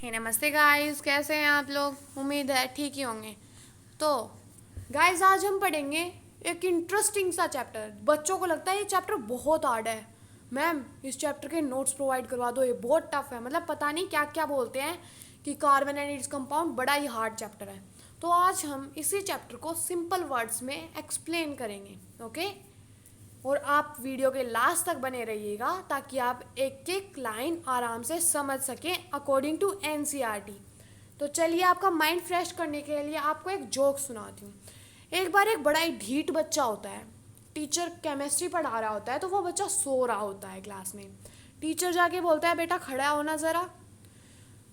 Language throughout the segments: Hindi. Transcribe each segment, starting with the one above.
हे नमस्ते गाइस, कैसे हैं आप लोग। उम्मीद है ठीक ही होंगे। तो गाइस, आज हम पढ़ेंगे एक इंटरेस्टिंग सा चैप्टर। बच्चों को लगता है ये चैप्टर बहुत हार्ड है। मैम, इस चैप्टर के नोट्स प्रोवाइड करवा दो, ये बहुत टफ है। मतलब पता नहीं क्या क्या बोलते हैं कि कार्बन एंड इट्स कंपाउंड बड़ा ही हार्ड चैप्टर है। तो आज हम इसी चैप्टर को सिंपल वर्ड्स में एक्सप्लेन करेंगे। ओके, और आप वीडियो के लास्ट तक बने रहिएगा ताकि आप एक एक लाइन आराम से समझ सकें अकॉर्डिंग टू एनसीईआरटी। तो चलिए, आपका माइंड फ्रेश करने के लिए आपको एक जोक सुनाती हूँ। एक बार एक बड़ा ही ढीठ बच्चा होता है। टीचर केमिस्ट्री पढ़ा रहा होता है तो वो बच्चा सो रहा होता है क्लास में। टीचर जाके बोलता है, बेटा खड़ा होना ज़रा।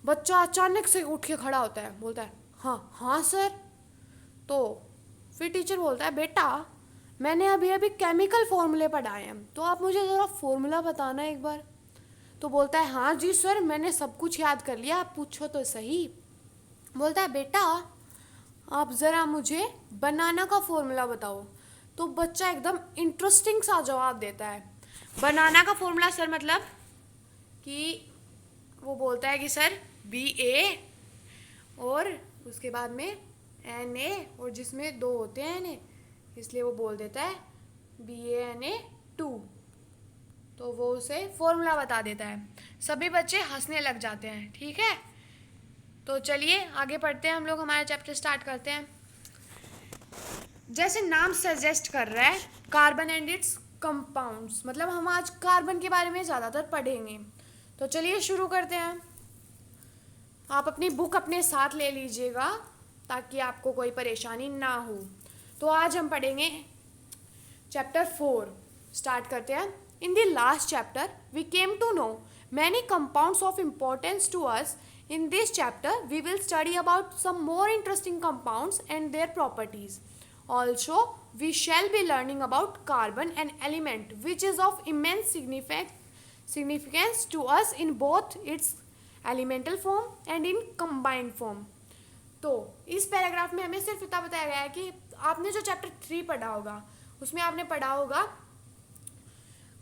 बच्चा अचानक से उठ के खड़ा होता है, बोलता है, हाँ हाँ सर। तो फिर टीचर बोलता है, बेटा मैंने अभी अभी केमिकल फॉर्मूले पढ़ाए हैं, तो आप मुझे ज़रा फॉर्मूला बताना एक बार। तो बोलता है, हाँ जी सर, मैंने सब कुछ याद कर लिया, आप पूछो तो सही। बोलता है, बेटा आप ज़रा मुझे बनाना का फॉर्मूला बताओ। तो बच्चा एकदम इंटरेस्टिंग सा जवाब देता है, बनाना का फॉर्मूला सर, मतलब कि वो बोलता है कि सर BA और उसके बाद में Na, और जिसमें दो होते हैं Na, इसलिए वो बोल देता है BaNA2। तो वो उसे फॉर्मूला बता देता है। सभी बच्चे हंसने लग जाते हैं। ठीक है, तो चलिए आगे पढ़ते हैं। हम लोग हमारा चैप्टर स्टार्ट करते हैं। जैसे नाम सजेस्ट कर रहा है, कार्बन एंड इट्स कंपाउंड्स, मतलब हम आज कार्बन के बारे में ज़्यादातर पढ़ेंगे। तो चलिए शुरू करते हैं। आप अपनी बुक अपने साथ ले लीजिएगा ताकि आपको कोई परेशानी ना हो। तो आज हम पढ़ेंगे चैप्टर 4। स्टार्ट करते हैं। In the last chapter we came to know many compounds of importance to us. In this chapter, we will study about some more interesting compounds and their properties. Also, we shall be learning about carbon, an element which is of immense significance to us in both its elemental form and in combined form. तो इस पैराग्राफ में हमें सिर्फ इतना बताया गया है कि आपने जो चैप्टर 3 पढ़ा होगा उसमें आपने पढ़ा होगा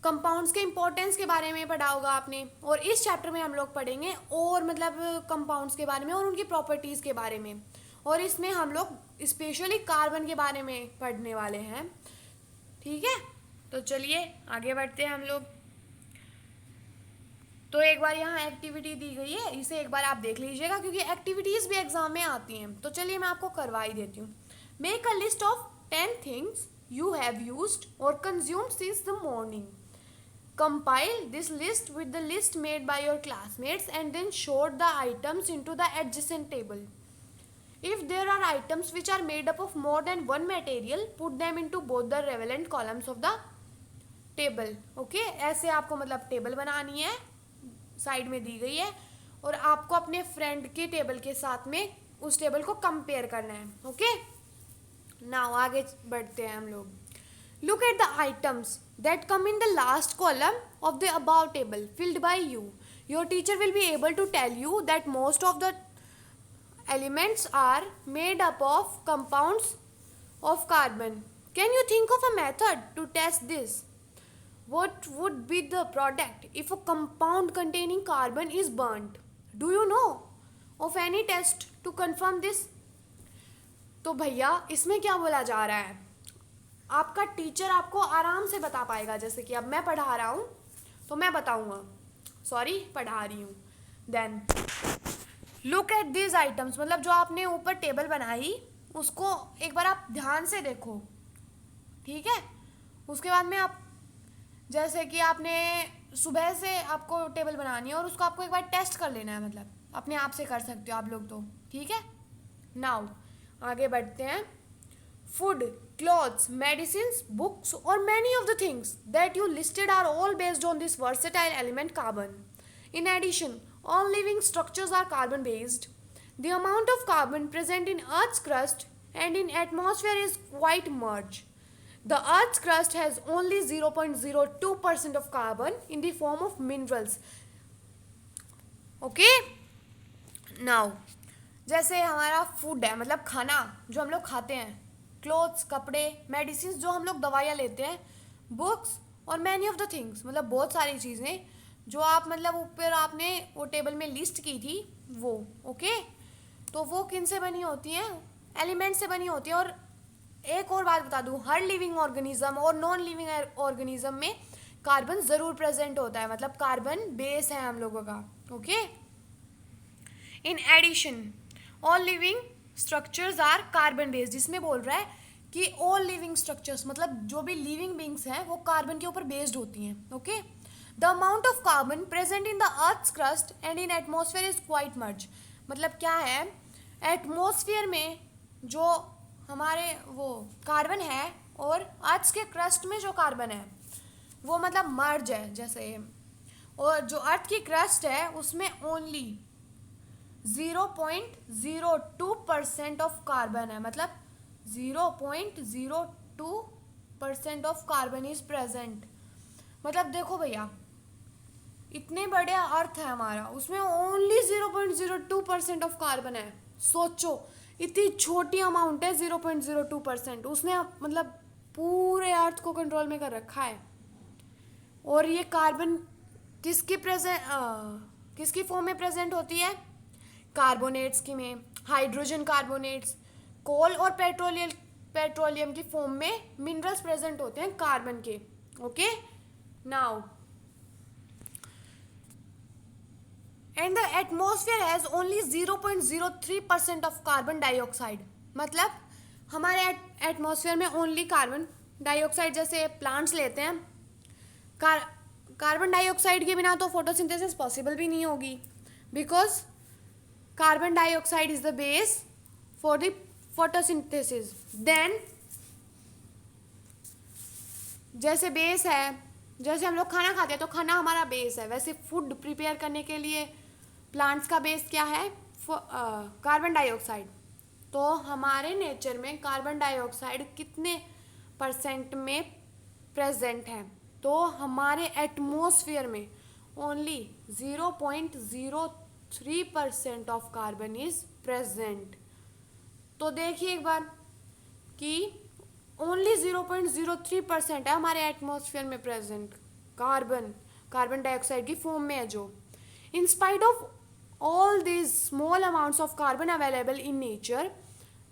कंपाउंड्स के इंपॉर्टेंस के बारे में पढ़ा होगा आपने, और इस चैप्टर में हम लोग पढ़ेंगे और मतलब कंपाउंड्स के बारे में और उनकी प्रॉपर्टीज़ के बारे में। और इसमें हम लोग स्पेशली कार्बन के बारे में पढ़ने वाले हैं। ठीक है, तो चलिए आगे बढ़ते हैं हम लोग। तो एक बार यहाँ एक्टिविटी दी गई है, इसे एक बार आप देख लीजिएगा क्योंकि एक्टिविटीज़ भी एग्जाम में आती हैं। तो चलिए मैं आपको करवा ही देती हूँ। Make a list of 10 things you have used और consumed since the morning. Compile this list with the list made by your classmates and then sort the items into the adjacent table. If there are items which are made up of more than one material, put them into both the relevant columns of the table. Okay, ऐसे आपको मतलब टेबल बनानी है, साइड में दी गई है, और आपको अपने फ्रेंड के टेबल के साथ में उस टेबल को कंपेयर करना है। ओके, नाउ आगे बढ़ते हैं हम लोग। Look at the items that come in the last column of the above table filled by you. Your teacher will be able to tell you that most of the elements are made up of compounds of carbon. Can you think of a method to test this? What would be the product if a compound containing carbon is burnt? Do you know of any test to confirm this? तो भैया इसमें क्या बोला जा रहा है, आपका टीचर आपको आराम से बता पाएगा। जैसे कि अब मैं पढ़ा रहा हूँ तो मैं बताऊँगा, सॉरी पढ़ा रही हूँ। Then look at this items, मतलब जो आपने ऊपर टेबल बनाई उसको एक बार आप ध्यान से देखो। ठीक है, उसके बाद में आप जैसे कि आपने सुबह से आपको टेबल बनानी है और उसको आपको एक बार टेस्ट कर लेना है, मतलब अपने आप से कर सकते हो आप लोग तो। ठीक है, नाउ आगे बढ़ते हैं। Food, clothes, medicines, books, or many of the things that you listed are all based on this versatile element carbon. In addition, all living structures are carbon based. The amount of carbon present in Earth's crust and in atmosphere is quite much. The Earth's crust has only 0.02% of carbon in the form of minerals. Okay? Now, जैसे हमारा फूड है, मतलब खाना जो हम लोग खाते हैं, क्लोथ्स कपड़े, मेडिसिन जो हम लोग दवाइयाँ लेते हैं, बुक्स और मैनी ऑफ द थिंग्स, मतलब बहुत सारी चीज़ें जो आप मतलब ऊपर आपने वो टेबल में लिस्ट की थी वो, ओके। तो वो किन से बनी होती हैं? एलिमेंट से बनी होती है। और एक और बात बता दूं, हर लिविंग ऑर्गेनिज्म और नॉन लिविंग ऑर्गेनिज्म में कार्बन जरूर प्रेजेंट होता है, मतलब कार्बन बेस है हम लोगों का, okay. In addition all living structures are carbon based, जिसमें बोल रहा है कि ऑल लिविंग स्ट्रक्चर्स मतलब जो भी लिविंग बींग्स हैं वो कार्बन के ऊपर बेस्ड होती हैं, okay. The amount of carbon present in the earth's crust and in atmosphere is quite much, मतलब क्या है, एटमॉस्फेयर में जो हमारे वो कार्बन है और अर्थ के क्रस्ट में जो कार्बन है वो मतलब मर्ज है जैसे। और जो अर्थ की क्रस्ट है उसमें ओनली 0.02% ऑफ कार्बन है, मतलब 0.02% ऑफ कार्बन इज प्रेजेंट। मतलब देखो भैया, इतने बड़े अर्थ है हमारा, उसमें ओनली 0.02% ऑफ कार्बन है। सोचो, इतनी छोटी अमाउंट है 0.02%, उसने मतलब पूरे अर्थ को कंट्रोल में कर रखा है। और ये कार्बन किसकी फॉर्म में प्रेजेंट होती है? कार्बोनेट्स की में, हाइड्रोजन कार्बोनेट्स, कोल और पेट्रोलियम की फॉर्म में मिनरल्स प्रेजेंट होते हैं कार्बन के, okay. Now and the atmosphere has only 0.03% of carbon dioxide, मतलब हमारे एटमॉस्फेयर में ओनली कार्बन डाइऑक्साइड, जैसे प्लांट्स लेते हैं कार्बन डाइऑक्साइड के बिना तो फोटोसिंथेसिस पॉसिबल भी नहीं होगी, because carbon dioxide is the base for the photosynthesis. Then जैसे बेस है, जैसे हम लोग खाना खाते हैं तो खाना हमारा बेस है, वैसे फूड प्रिपेयर करने के लिए प्लांट्स का बेस क्या है? Carbon dioxide. तो हमारे नेचर में कार्बन डाइऑक्साइड कितने परसेंट में प्रेजेंट है? तो हमारे एटमॉस्फेयर में only 0.03% of carbon is present. तो देखिए एक बार कि ओनली 0.03% है हमारे एटमॉस्फेयर में प्रेजेंट कार्बन डाइऑक्साइड की फॉर्म में है जो। In spite of all these small amounts of carbon available in nature,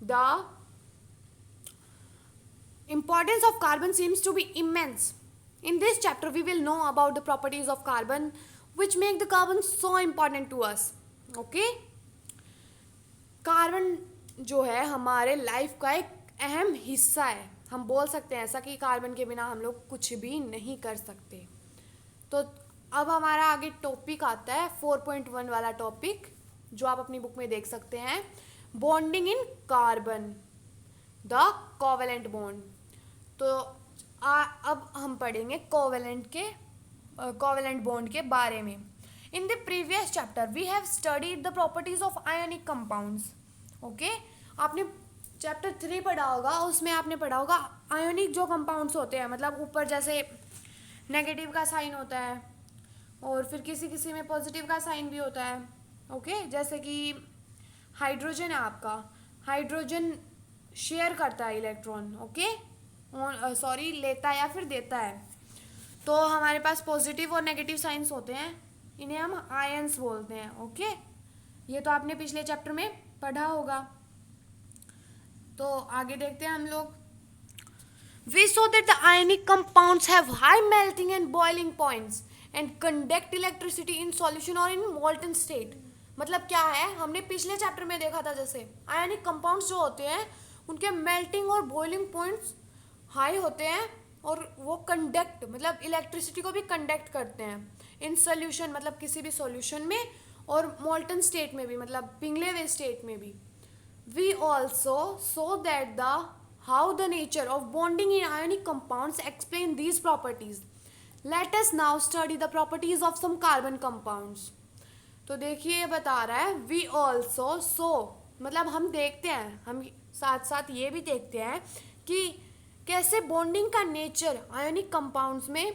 the importance of carbon seems to be immense. In this chapter we will know about the properties of carbon which make the carbon so important to us, okay? Carbon जो है हमारे लाइफ का एक अहम हिस्सा है, हम बोल सकते हैं ऐसा कि कार्बन के बिना हम लोग कुछ भी नहीं कर सकते। तो अब हमारा आगे टॉपिक आता है 4.1 वाला टॉपिक, जो आप अपनी बुक में देख सकते हैं, bonding in carbon, the covalent bond. तो अब हम पढ़ेंगे कोवेलेंट बॉन्ड के बारे में। In the previous chapter we have studied the properties of ionic compounds, okay. आपने चैप्टर 3 पढ़ा होगा, उसमें आपने पढ़ा होगा आयोनिक जो कंपाउंड्स होते हैं, मतलब ऊपर जैसे नेगेटिव का साइन होता है और फिर किसी किसी में पॉजिटिव का साइन भी होता है, ओके। जैसे कि हाइड्रोजन है आपका, हाइड्रोजन शेयर करता है इलेक्ट्रॉन, ओके, सॉरी लेता है या फिर देता है। तो हमारे पास पॉजिटिव और नेगेटिव साइंस होते हैं, इन्हें हम आयंस बोलते हैं, ओके। ये तो आपने पिछले चैप्टर में पढ़ा होगा। तो आगे देखते हैं हम लोग। We saw that the ionic compounds have high melting and boiling points and conduct electricity in solution or in molten state. मतलब क्या है, हमने पिछले चैप्टर में देखा था जैसे आयनिक कंपाउंड्स जो होते हैं उनके मेल्टिंग और बॉइलिंग पॉइंट्स हाई होते हैं और वो कंडक्ट मतलब इलेक्ट्रिसिटी को भी कंडक्ट करते हैं इन सोल्यूशन, मतलब किसी भी सॉल्यूशन में, और मोल्टन स्टेट में भी, मतलब पिघले हुए स्टेट में भी। We also saw that the how the nature of bonding in ionic compounds explain these properties. Let us now study the properties of some carbon compounds. तो देखिए बता रहा है वी ऑल्सो सो, मतलब हम देखते हैं, हम साथ साथ ये भी देखते हैं कि कैसे बॉन्डिंग का नेचर आयोनिक कंपाउंड्स में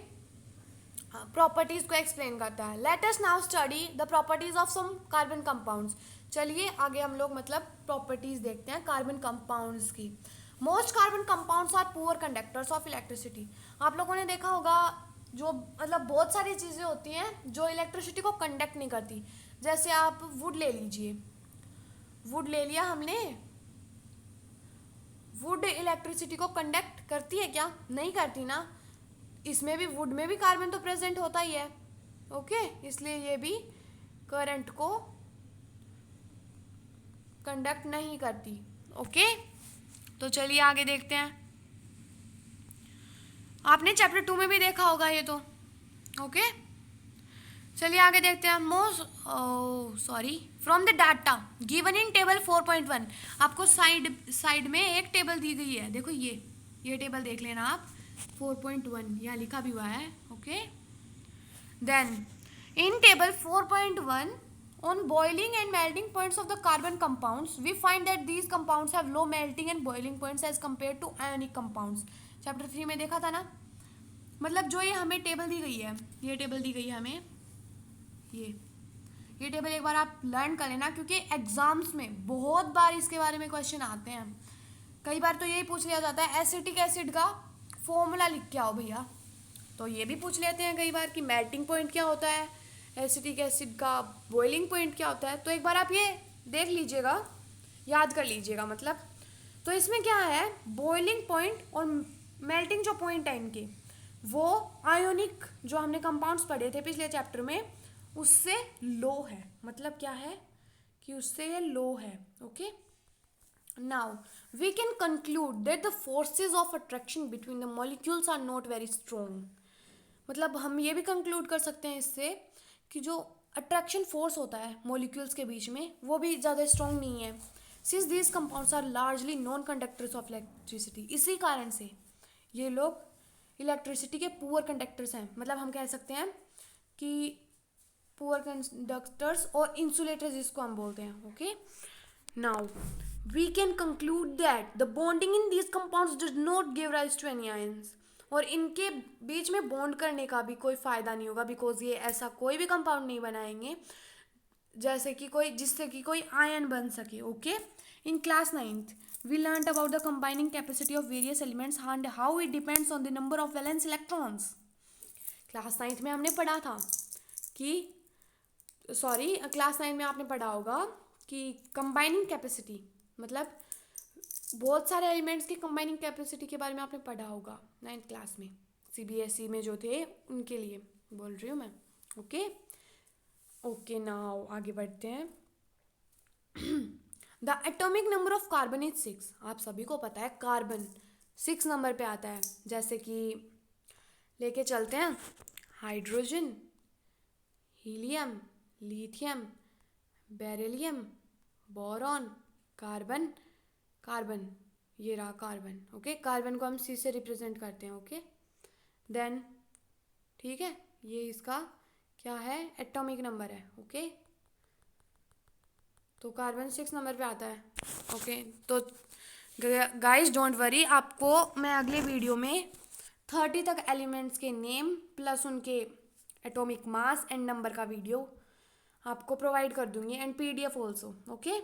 प्रॉपर्टीज को एक्सप्लेन करता है। Let us now study the properties of some carbon compounds. चलिए आगे हम लोग मतलब प्रॉपर्टीज देखते हैं कार्बन कंपाउंड्स की। Most carbon compounds are poor conductors of electricity. आप लोगों ने देखा होगा जो मतलब बहुत सारी चीज़ें होती हैं जो इलेक्ट्रिसिटी को कंडक्ट नहीं करती, जैसे आप वुड ले लीजिए, वुड ले लिया हमने, वुड इलेक्ट्रिसिटी को कंडक्ट करती है क्या? नहीं करती ना। इसमें भी, वुड में भी कार्बन तो प्रेजेंट होता ही है, ओके, इसलिए ये भी करंट को कंडक्ट नहीं करती, ओके। तो चलिए आगे देखते हैं। आपने चैप्टर 2 में भी देखा होगा ये तो, ओके। चलिए आगे देखते हैं। From the data given in table 4.1, आपको साइड में एक टेबल दी गई है, देखो ये टेबल देख लेना आप, 4.1 यहाँ लिखा भी हुआ है, okay. Then in table 4.1 on boiling and melting points of the carbon compounds, we find that these compounds have low melting and boiling points as compared to ionic compounds. Chapter 3 में देखा था ना। मतलब जो ये हमें टेबल दी गई है, ये टेबल दी गई है हमें, ये टेबल एक बार आप लर्न कर लेना, क्योंकि एग्जाम्स में बहुत बार इसके बारे में क्वेश्चन आते हैं। कई बार तो यही पूछ लिया जाता है एसिटिक एसिड का फॉर्मूला लिख के आओ भैया, तो ये भी पूछ लेते हैं कई बार कि मेल्टिंग पॉइंट क्या होता है, एसिटिक एसिड का बॉइलिंग पॉइंट क्या होता है। तो एक बार आप ये देख लीजिएगा, याद कर लीजिएगा मतलब। तो इसमें क्या है, बॉइलिंग पॉइंट और मेल्टिंग जो पॉइंट है इनके, वो आयोनिक जो हमने कंपाउंड्स पढ़े थे पिछले चैप्टर में उससे लो है। मतलब क्या है कि उससे ये लो है, okay. Now we can conclude that the forces of attraction between the molecules are not very strong. मतलब हम ये भी कंक्लूड कर सकते हैं इससे कि जो अट्रैक्शन फोर्स होता है मॉलिक्यूल्स के बीच में वो भी ज़्यादा स्ट्रॉन्ग नहीं है, since these compounds are largely non conductors of electricity. इसी कारण से ये लोग इलेक्ट्रिसिटी के पुअर कंडक्टर्स हैं। मतलब हम कह सकते हैं कि पुअर कंडक्टर्स और इंसुलेटर्स जिसको हम बोलते हैं, okay. Now we can conclude that the bonding in these compounds does not give rise to any ions. और इनके बीच में बॉन्ड करने का भी कोई फ़ायदा नहीं होगा, बिकॉज ये ऐसा कोई भी कंपाउंड नहीं बनाएंगे जैसे कि कोई जिससे कि कोई आयन बन सके, okay. In class 9th we learned about the combining capacity of various elements and how it depends on the number of valence electrons. Class 9th में हमने पढ़ा था कि क्लास 9 में आपने पढ़ा होगा कि कंबाइनिंग कैपेसिटी मतलब बहुत सारे एलिमेंट्स की कंबाइनिंग कैपेसिटी के बारे में आपने पढ़ा होगा 9th क्लास में, CBSE में जो थे उनके लिए बोल रही हूँ मैं, ओके। नाउ आगे बढ़ते हैं। The atomic number of carbon is 6। आप सभी को पता है कार्बन 6 नंबर पे आता है। जैसे कि लेके चलते हैं hydrogen, helium, lithium, beryllium, boron, carbon, carbon, ये रहा कार्बन, ओके। कार्बन को हम C से रिप्रेजेंट करते हैं, ओके। देन ठीक है, ये इसका क्या है, एटॉमिक नंबर है, ओके। तो कार्बन 6 नंबर पे आता है, ओके। तो गाइस डोंट वरी, आपको मैं अगले वीडियो में 30 तक एलिमेंट्स के नेम प्लस उनके एटॉमिक मास एंड नंबर का वीडियो आपको प्रोवाइड कर दूंगी, एंड PDF ऑल्सो, ओके।